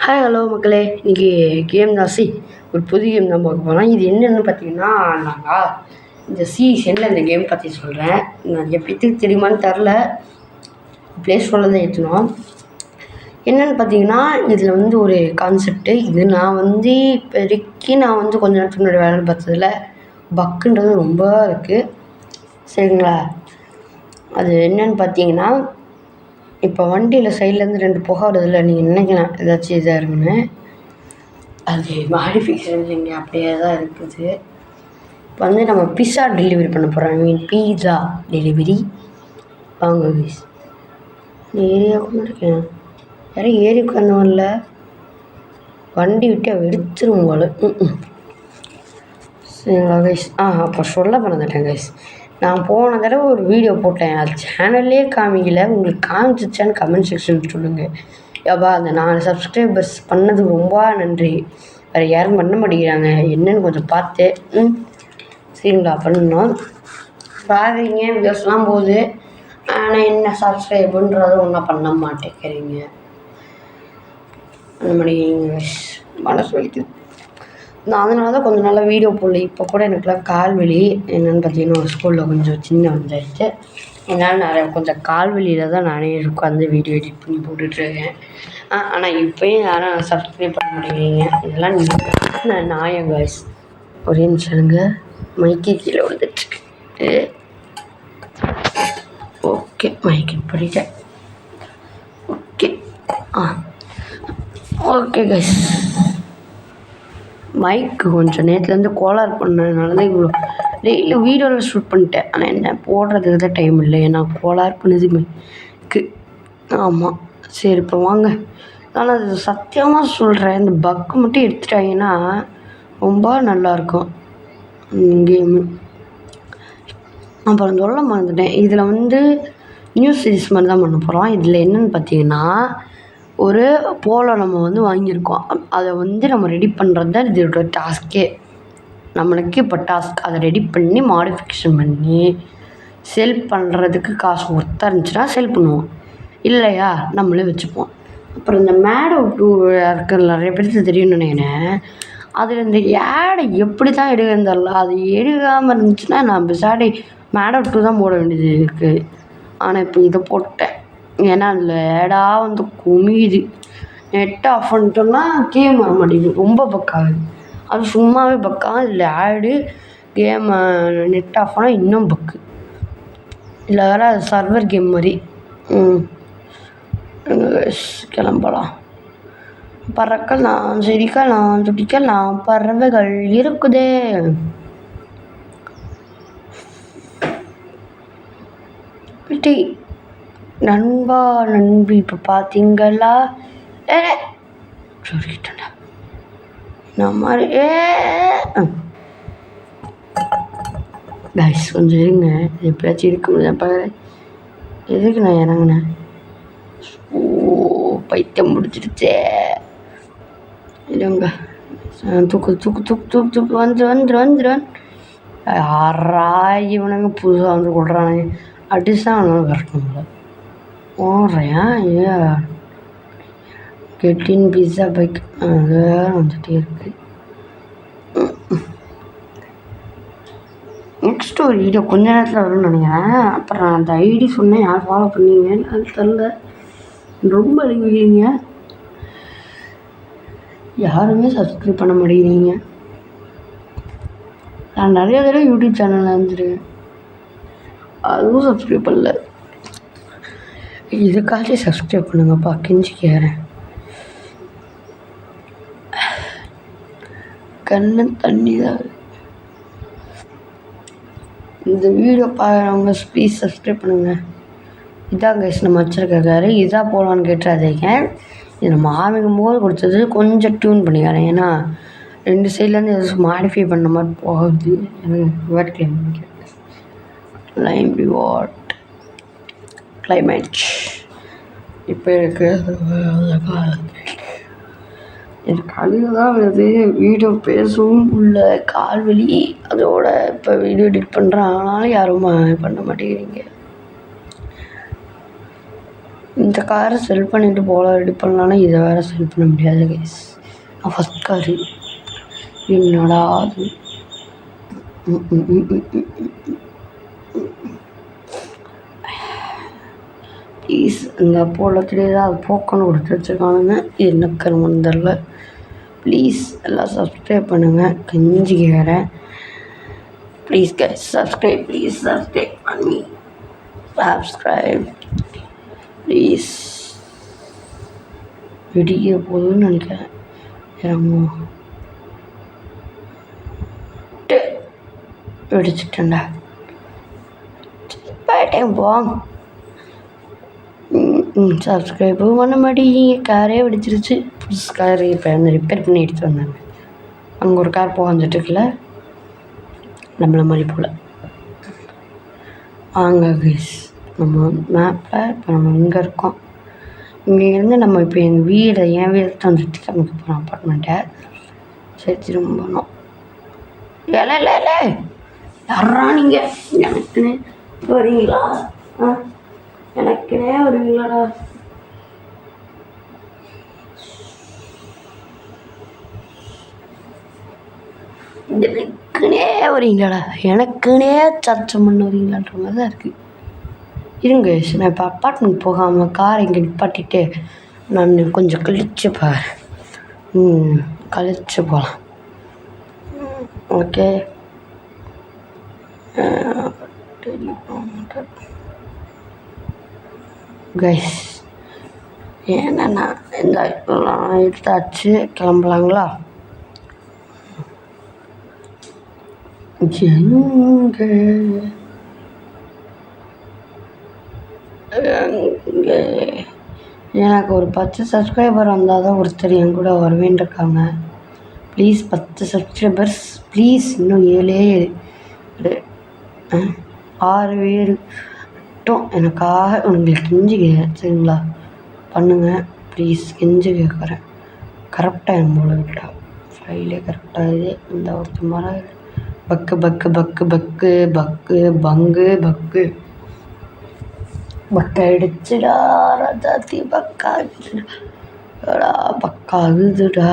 Hi hello மக்களே, இன்றைக்கி game தான். ஒரு புது கேம் தான் பார்க்க போகிறோம். இது என்னென்னு பார்த்தீங்கன்னா, நாங்கள் இந்த செல்லில் இந்த கேம் பற்றி சொல்கிறேன். நிறைய பேத்துக்கு தெரியுமான்னு தெரில, ப்ளே ஸ்டோரில் தான் ஏற்றணும். என்னென்னு பார்த்தீங்கன்னா, இதில் ஒரு கான்செப்ட்டு. இது நான் இப்போதைக்கு கொஞ்ச நேரத்துக்கு முன்னாடி வேலை பார்த்ததில் பக்குன்றது ரொம்ப இருக்குது. சரிங்களா? அது என்னென்னு பார்த்தீங்கன்னா, இப்போ வண்டியில் சைட்லேருந்து 2 புகை வருதில்ல, நீங்கள் நினைக்கலாம் ஏதாச்சும் இதாக இருக்குன்னு. அது மாடிஃபிகேஷன் இல்லைங்க, அப்படியே தான் இருக்குது. இப்போ நம்ம பிஸ்ஸா டெலிவரி பண்ண போகிறோம். பீஸா டெலிவரி. வாங்க கைஸ், ஏரியாவுக்கு இருக்கேன். யாரும் ஏறி உட்காந்தோம் இல்லை, வண்டி விட்டு எடுத்துரும் போல. சரிங்களா கைஸ்? அப்போ சொல்ல பண்ணதுட்டேன் கைஸ். நான் போன தடவை ஒரு வீடியோ போட்டேன், அது சேனல்லே காமிக்கல. உங்களுக்கு காமிச்சிச்சான்னு கமெண்ட் செக்ஷன் சொல்லுங்கள். ஏப்பா அந்த 4 சப்ஸ்கிரைபர்ஸ் பண்ணதுக்கு ரொம்ப நன்றி. வேறு யாரும் பண்ண மாட்டேங்கிறாங்க, என்னென்னு கொஞ்சம் பார்த்து சரிங்களா பண்ணணும். பார்க்குறீங்க வீடியோஸ்லாம் போகுது, ஆனால் என்ன சப்ஸ்கிரைபுன்றதை ஒன்றும் பண்ண மாட்டேங்கிறீங்க. அந்த மாதிரி மனசு வலிக்குது. நான் அதனால தான் கொஞ்சம் நாளாக வீடியோ போடல. இப்போ கூட எனக்குலாம் கால் வலி. என்னென்னு பார்த்தீங்கன்னா, ஒரு ஸ்கூலில் கொஞ்சம் சின்ன வந்துடுச்சு. அதனால் கொஞ்சம் கால் வலியில் தான் நானே உட்காந்து வீடியோ எடிட் பண்ணி போட்டுட்ருக்கேன். ஆனால் இப்போயும் யாரும் சப்ஸ்கிரைப் பண்ண மாட்டேங்கிறீங்க. இதெல்லாம் நான் நியாயம் கைஸ். ஒரே நிமிஷங்க, மைக்கு கீழே வந்துட்டுருக்கு. ஓகே, மைக்கு படிட்டேன். ஓகே கைஸ், மைக்கு கொஞ்சம் நேற்றுலேருந்து கோளாறு பண்ணதுனால தான் இவ்வளோ டெய்லி வீடியோவில் ஷூட் பண்ணிட்டேன். ஆனால் என்ன போடுறதுக்கு தான் டைம் இல்லை, ஏன்னா கோளாறு பண்ணுது மைக்கு. ஆமாம், சரி இப்போ வாங்க. ஆனால் அது சத்தியமாக சொல்கிறேன், இந்த பக்கு மட்டும் எடுத்துட்டாங்கன்னா ரொம்ப நல்லாயிருக்கும் கேமு. அப்புறம் சொல்ல மறந்துட்டேன், இதில் நியூ சீரிஸ் மாதிரி தான் பண்ண போகிறோம். இதில் என்னென்னு பார்த்தீங்கன்னா, ஒரு போலோ நம்ம வாங்கியிருக்கோம். அதை நம்ம ரெடி பண்ணுறது தான் இதோட டாஸ்க்கே. நம்மளுக்கு இப்போ டாஸ்க் அதை ரெடி பண்ணி மாடிஃபிகேஷன் பண்ணி செல் பண்ணுறதுக்கு காசு ஒர்த்தாக இருந்துச்சுன்னா செல் பண்ணுவோம், இல்லையா நம்மளே வச்சுப்போம். அப்புறம் இந்த மேடோ 2 இருக்கிற நிறைய பேருக்கு தெரியும்னு நினைக்கிறேன். அதில் இந்த ஆடை எப்படி தான் எடுக்கிறதில்ல, அது எடுக்காமல் இருந்துச்சுன்னா நான் பிசாடி மேடோ 2 தான் போட வேண்டியது இருக்குது. ஆனால் இப்போ இதை போட்டேன், ஏன்னா அதில் ஏடாக குமியுது. நெட்டை ஆஃப் பண்ணிட்டோம்னா கேம் ஆக மாட்டேங்குது, ரொம்ப பக்காகுது. அது சும்மாவே பக்கா, இல்லை ஆடு கேமை நெட் ஆஃப் ஆனால் இன்னும் பக்கு. இல்லை வேறு அது சர்வர் கேம் மாதிரி. கிளம்பலாம். பறக்கலாம், சிரிக்கலாம், துடிக்கலாம், பறவைகள் இருக்குதே. நண்பா நண்பி இப்போ பார்த்தீங்களா, சொல்லிட்டேன் நான் மாதிரி. கைஸ் கொஞ்சம் இருங்க, எப்பயாச்சும் இருக்க முடியாது பாரு. எதுக்கு நான் இறங்கினேன்? பைத்தியம் முடிச்சிருச்சே. இல்லைங்க, தூக்கு தூக்கு தூக்கு தூக்கு தூக்கு வந்துடுவேன். யாராய் இவனுங்க புதுசாக கொடுறானுங்க, அடிச்சான் அவனுங்க வரணும்ல. ஓடுறேன் கெட்டின் பிஸா பைக் அது வந்துகிட்டே இருக்குது. நெக்ஸ்ட் ஒரு வீடியோ கொஞ்ச நேரத்தில் வரும்னு நினைக்கிறேன். அப்புறம் நான் அந்த ஐடி சொன்னேன், யார் ஃபாலோ பண்ணீங்கன்னு அது தெரில. ரொம்ப அழிவிங்க, யாருமே சப்ஸ்கிரைப் பண்ண மாட்டேங்கிறீங்க. நான் நிறைய தடவை யூடியூப் சேனலில் வந்துருக்கேன், அதுவும் சப்ஸ்கிரைப் பண்ணல. இதுக்காகவே சப்ஸ்கிரைப் பண்ணுங்கப்பா, கெஞ்சிக்கிறேன். கண்ணு தண்ணி தான். இந்த வீடியோ பார்க்குறவங்க ப்ளீஸ் சப்ஸ்கிரைப் பண்ணுங்கள். இதான் கைஸ் நம்ம வச்சுருக்காரு, இதாக போகலான்னு கேட்டுறாதீங்க. இது நம்ம ஆரம்பிக்கும் போது கொடுத்தது கொஞ்சம் டியூன் பண்ணிக்கிறேன், ஏன்னா 2 சைட்லேருந்து எதாச்சும் மாடிஃபை பண்ண மாதிரி போகுது. எனக்கு வேர்ட் லைம் ரிவார்ட் கிளைமேட் இப்போ எனக்கு அழுகு தான் வருது. வீடியோ பேசவும் உள்ள கால் வலி, அதோட இப்போ வீடியோ எடிட் பண்ணுறேன், ஆனாலும் யாரும் பண்ண மாட்டேங்கிறீங்க. இந்த காரை செல் பண்ணிவிட்டு போல ரெடி பண்ணலான்னா இதை வேறு செல் பண்ண முடியாது கைஸ். ஃபஸ்ட் காரு என்னடா அது. ப்ளீஸ் இந்த போலத்திலே தான் அது போக்கன்னு கொடுத்து வச்சுருக்கானுங்க. என்ன கருமன்னு தெரில. ப்ளீஸ் எல்லாம் சப்ஸ்கிரைப் பண்ணுங்கள், கெஞ்சிக்கிறேன். Please guys subscribe, please subscribe பண்ணி சப்ஸ்கிரைப் ப்ளீஸ். விடிய போதுன்னு நினைக்கிறேன். வெடிச்சிட்டேன்டா. போயிட்டேன் போங்க. சப்ஸ்கிரைபும் பண்ண மாட்டேங்க. காரே வெடிச்சிருச்சு. புதுசு கார் இப்போ வந்து ரிப்பேர் பண்ணி எடுத்து வந்தாங்க. அங்கே ஒரு கார் வந்துட்டுருக்குல்ல, நம்மள மாதிரி போல். வாங்க கைஸ், நம்ம மேப்பில் இப்போ நம்ம இங்கே இருக்கோம். இங்கேருந்து நம்ம இப்போ எங்கள் வீடு, என் வீடு வந்துட்டு நமக்கு போகிறோம் அப்பார்ட்மெண்ட்டை. சரி திரும்பணும். இல்லை யாரா நீங்கள்? எனக்குன்னே வரீங்களா? எனக்குனே வருவீங்களாடா? எனக்குனே வரீங்களாடா? எனக்குனே சர்ச்சை பண்ண வரீங்களான்ற மாதிரி தான் இருக்குது. இருங்க, நான் இப்போ அப்பார்ட்மெண்ட் போகாமல் காரை இங்கே நிப்பாட்டிட்டு நான் கொஞ்சம் கழிச்சு கழிச்சு போகலாம். ஓகே கைஸ், ஏன்னா இந்த எடுத்தாச்சு, கிளம்பலாங்களா? எனக்கு ஒரு 10 சப்ஸ்கிரைபர் வந்தால் தான் ஒருத்தர் என் கூட வருவேன் இருக்காங்க. Please 10 subscribers please. இன்னும் 7 6 பேர் மட்டும் எனக்காக உங்களுக்கு கெஞ்சி சரிங்களா? பண்ணுங்கள் ப்ளீஸ், கெஞ்சி கேட்குறேன். கரெக்டாக என் போல விட்டா ஃபைலே கரெக்டாக இது. இந்த ஒருத்தர் மர பக்கு பக்கு பக்கு பக்கு பக்கு பங்கு பக்கு பக்காயிடுச்சுடா ராஜாத்தி. பக்காகுதுடா பக்காகுதுடா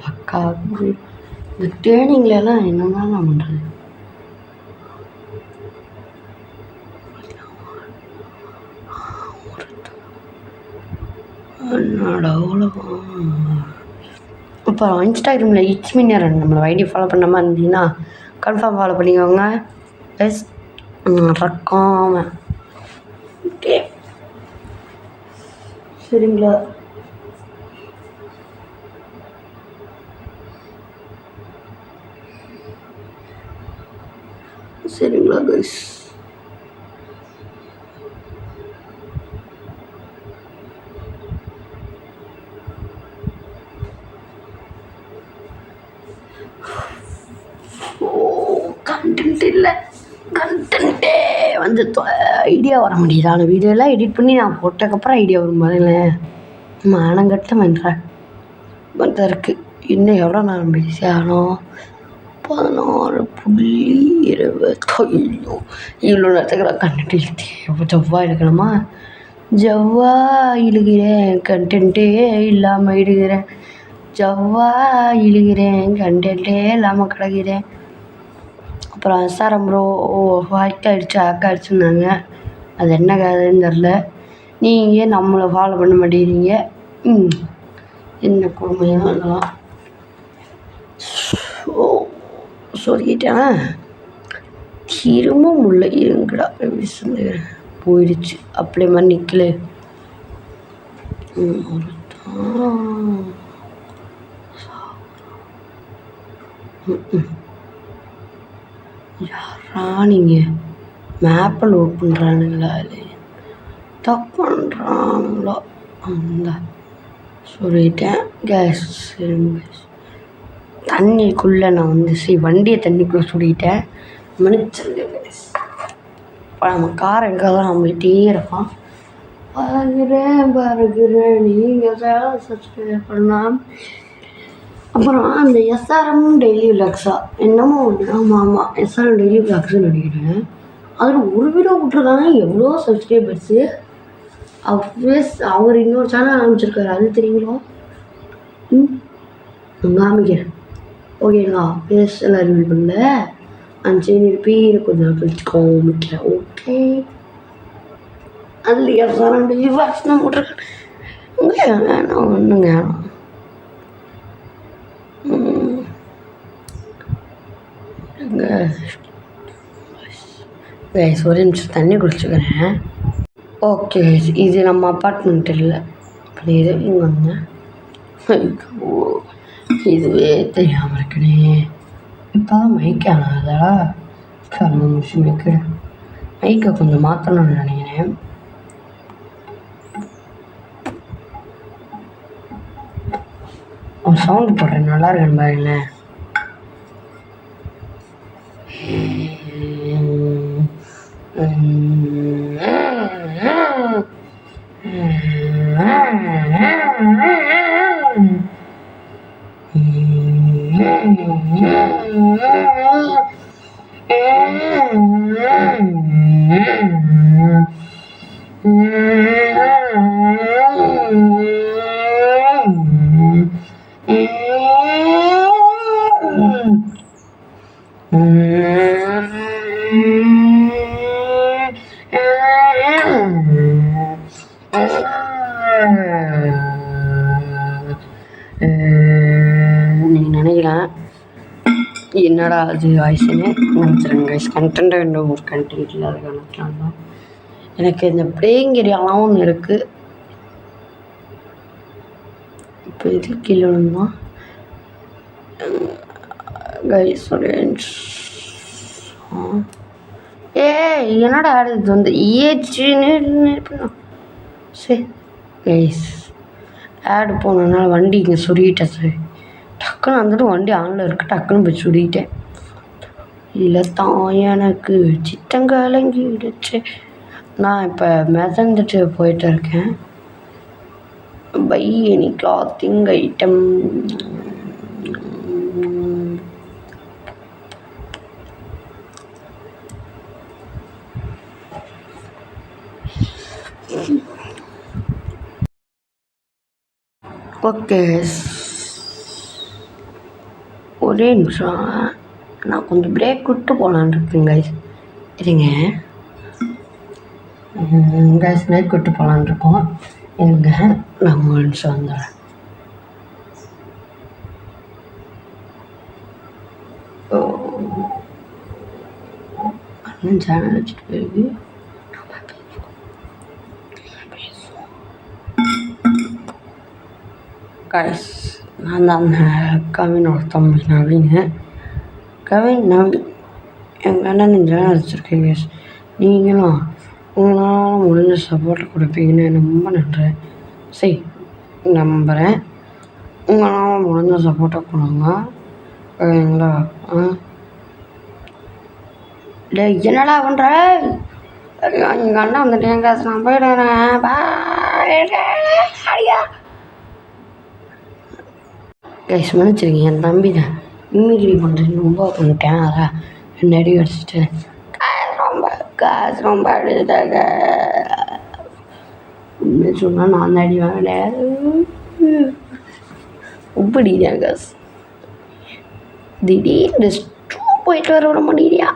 பக்காகுது. இந்த ட்ரெயினிங்லலாம் என்னென்னா நான் பண்ணுறது? என்னடா அவ்வளோ. இப்போ இன்ஸ்டாகிராமில் இட்ஸ்மினியர் நம்மளை ஐடி ஃபாலோ பண்ண மாதிரி இருந்தீங்கன்னா கன்ஃபார்ம் ஃபாலோ பண்ணிக்கோங்க. ப்ளஸ் ரக்காம ஓகே சரிங்களா? சரிங்களா கைஸ்? கண்டென்ட் இல்லை, கண்டென்ட்டே வந்து ஐடியா வர முடியுது. ஆனால் வீடியோலாம் எடிட் பண்ணி நான் போட்டதுக்கப்புறம் ஐடியா வரும் போதில்ல. மானங்கட்ட மன்றாக இருக்குது. இன்னும் எவ்வளோ நேரம் பேசி ஆனோம்? 16.20. இவ்வளோ நேரத்துக்கு நான் கண்டென்ட் இழுத்தேன். இப்போ ஜவ்வா இழுக்கணுமா? ஜவ்வா இழுகிறேன், கண்டென்ட்டே இல்லாமல் இழுகிறேன். ஜவ்வா இழுகிறேன், கண்டென்ட்டே இல்லாமல் கிடக்கிறேன். அப்புறம் SRM ப்ரோ ஹேக் ஆகிடுச்சுன்னாங்க. அது என்ன கதைன்னு தெரில. நீங்கள் நம்மளை ஃபாலோ பண்ண மாட்டேங்கிறீங்க. என்ன கொடுமையாக இருக்கலாம். சொல்லிட்டேன் திரும்ப முடியல. இருங்கடா போயிடுச்சு. அப்படியே மாதிரி நிற்கல. யாரா நீங்கள்? மேப்பை லோட் பண்ணுறானுங்களா? இல்லை தப்பு பண்ணுறானுங்களா? அந்த சொல்லிட்டேன் கேஸ். தண்ணிக்குள்ளே நான் வண்டியை தண்ணிக்குள்ளே சொல்லிட்டேன். மன்னிச்சிருங்க கேஸ். இப்போ நம்ம கார் எடுக்காதான் நம்ம போயிட்டே இருக்கோம். பாருகிறேன் நீங்கள் சப்ஸ்கிரைப் பண்ணலாம். அப்புறம் அந்த SRM டெய்லி விளாக்ஸா என்னமோ ஒன்று. ஆமாம் SRM டெய்லி விளாக்ஸ்ன்னு நினைக்கிறேன். அதில் ஒரு வீடியோ விட்ருக்காங்க. எவ்வளோ சப்ஸ்கிரைபர்ஸு. அவர் இன்னொரு சேனல் ஆரம்பிச்சிருக்காரு, அது தெரியுங்களா? காமிக்கிறேன். ஓகேங்களா, ஃபேஸ் எல்லாம் ரிவீல் பண்ணல. அந்த சேனல் பேர் கொஞ்சம் கழிச்சு காமிக்கிறேன். ஓகே, அதுலையா சார் அந்த வியூவர்ஸ் நான் போட்டிருக்கேன். வேணாம் ஒன்றுங்க ஒரு நிமிஷம் தண்ணி குடிச்சுக்கிறேன். ஓகே, இது நம்ம அப்பார்ட்மெண்ட் இல்லை, இது இங்கே வந்தேன். ஐயோ, இதுவே தெரியாமல் இருக்கனே. இப்போ தான் மைக் ஆனாதா? கண்ணு முடிச்சு மைக்கை கொஞ்சம் மாற்றணும்னு நினைக்கிறேன். ஒரு சவுண்டு போடுறேன், நல்லா இருக்கேன் பாருங்களேன். நீங்கள் நினைக்கலாம் என்னடா அது வாய்ஸ்ன்னு நினச்சிருங்க கைஸ். கண்டென்ட் வேண்டும், ஒரு கண்டென்ட் இல்லாத காரணத்தினால தான். எனக்கு இந்த பிளேயிங் ஏரியாலாம் ஒன்று இருக்குது. இப்போ இது கீழே தான் கைஸ். என்னடா இது வந்து ஏச்சுன்னு சரி கைஸ், ஆடு போனதுனால வண்டி இங்கே சுருகிட்டேன். சரி, டக்குன்னு வந்துட்டு வண்டி ஆனில் இருக்குது, டக்குன்னு போய் சுருகிட்டேன். இல்லை தான் எனக்கு சித்தங்கலங்கி விடுச்சு. நான் இப்போ மிதந்துட்டு போயிட்டு இருக்கேன். By any clothing item. Okay, ஒரே நிமிஷம், நான் கொஞ்சம் பிரேக் விட்டு போகலான் இருக்கேன் கைஸ். இருங்க கைஸ், பிரேக் விட்டு போகலான் இருக்கோம். இருங்க, நான் 3 நிமிஷம் வந்துடுறேன். அண்ணன் சேனல் வச்சுட்டு போயிருக்கு. கைஸ், நான் தான் கவினோட தம்பி நவீன். எங்கள் அண்ணன் சேனல் வச்சுருக்கேன் கைஸ். நீங்களும் உங்களால் முடிஞ்ச சப்போர்ட் கொடுப்பீங்கன்னு ரொம்ப நன்றி. சரி, நம்புகிறேன். உங்களால் முடிஞ்ச சப்போர்ட்டை கொடுங்க ஓகேங்களா? என்னடா பண்ணுற? எங்கள் அண்ணன் வந்துட்டேன் கைஸ், நான் போயிடுறேன். கைஸ் மன்னிச்சிருக்கீங்க, என் தம்பி தான் மிமிக்ரி பண்ணுறேன்னு ரொம்ப பண்ணிட்டேன். அதான் நடி அடிச்சுட்டு காசு ரொம்ப அடிச்சுட்டாங்க. உண்மையை சொன்னால் நான் தான் அடி வாங்கினேன். இப்படிதான் காசு திடீர்னு ரெஸ்ட்ரூம் போயிட்டு வர விட மாட்டேங்கிறியா?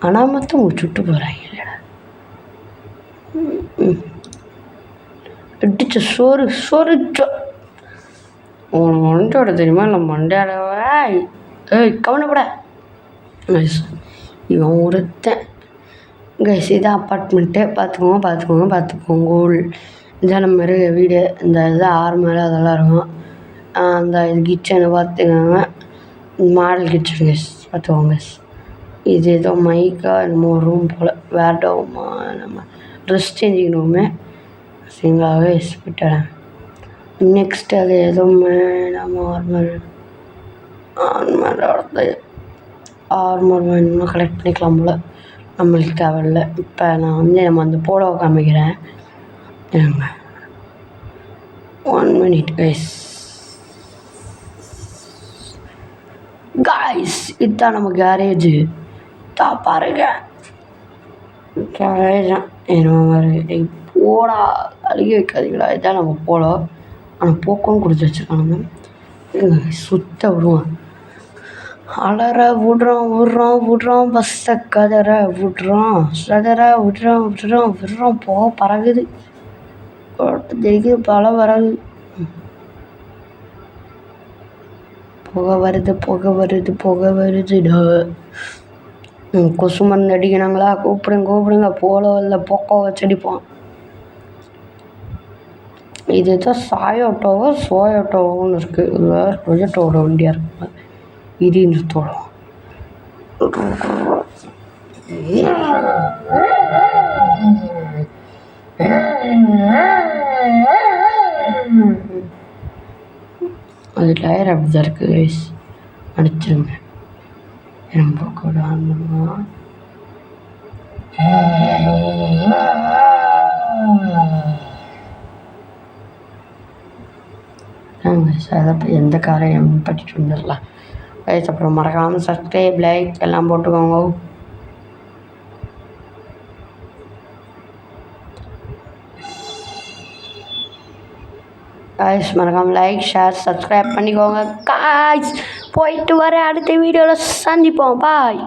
அனாமத்தை சுட்டு போகிறாங்க இல்லைடா. அடிச்ச சோறுச்சோ உனக்கு மண்டோட தெரியுமா? இல்லை மண்டையாடவா? கவனப்பட கைஸ், இவன் ஒருத்தன் கைஸ். இதான் அப்பார்ட்மெண்ட்டு, பார்த்துக்கோங்க. இதான் நம்ம இருக்க வீடு. இந்த இது ஆர்மர் அதெல்லாம் இருக்கும். அந்த இது கிச்சனை பார்த்துக்கோங்க, மாடல் கிச்சன் கைஸ், பார்த்துக்கோங்க கைஸ். இது ஏதோ மைக்கா என்னமோ ரூம் போல், வேர்டோமா நம்ம ட்ரெஸ் சேஞ்சிங் ரூமு. சரிங்களாவே விட்டுறேன். நெக்ஸ்ட்டு அது எதுவுமே நம்ம ஆர்மர் வேணும்னா கலெக்ட் பண்ணிக்கலாம் போல், நம்மளுக்கு தேவையில்ல. இப்போ நான் நம்ம அந்த போலோவை காமிக்கிறேன். 1 minute கைஸ். இதுதான் நம்ம கேரேஜு. பாருங்க கேரேஜ் என்ன போடா அழுகி வைக்காதீங்களா, இதான் நம்ம போகலாம். ஆனால் போக்கோன்னு கொடுத்து வச்சுருக்கானுங்க. சுத்த விடுவான், அலற விட்றான் பஸ்ஸை கதற விட்றான், சதற விட்றான் போக பறகுது தெரியுது பல பறகு. புகை வருதுடா. கொசு மருந்து அடிக்கிறாங்களா, கூப்பிடுங்க. போல இல்லை போக்கோ வச்சு அடிப்போம். இதுதான் சாயோட்டோவோ சோயோட்டோவோன்னு இருக்குது. இது வேறு ரொஜட்டோட வண்டியாக இருக்குங்க. இது நிறுத்தோடும். அது டயர் அப்படி தான் இருக்குது கைஸ், அடிச்சிருங்க. ரொம்ப கூட எந்த காரையும் பட்டிட்டு வந்துடலாம் கைஸ். அப்புறம் மறக்காமல் சப்ஸ்கிரைப், லைக் எல்லாம் போட்டுக்கோங்க. காய்ஸ் மறக்காமல் லைக், ஷேர், சப்ஸ்கிரைப் பண்ணிக்கோங்க காய்ஸ். போயிட்டு வர அடுத்த வீடியோவில் சந்திப்போம். பாய்.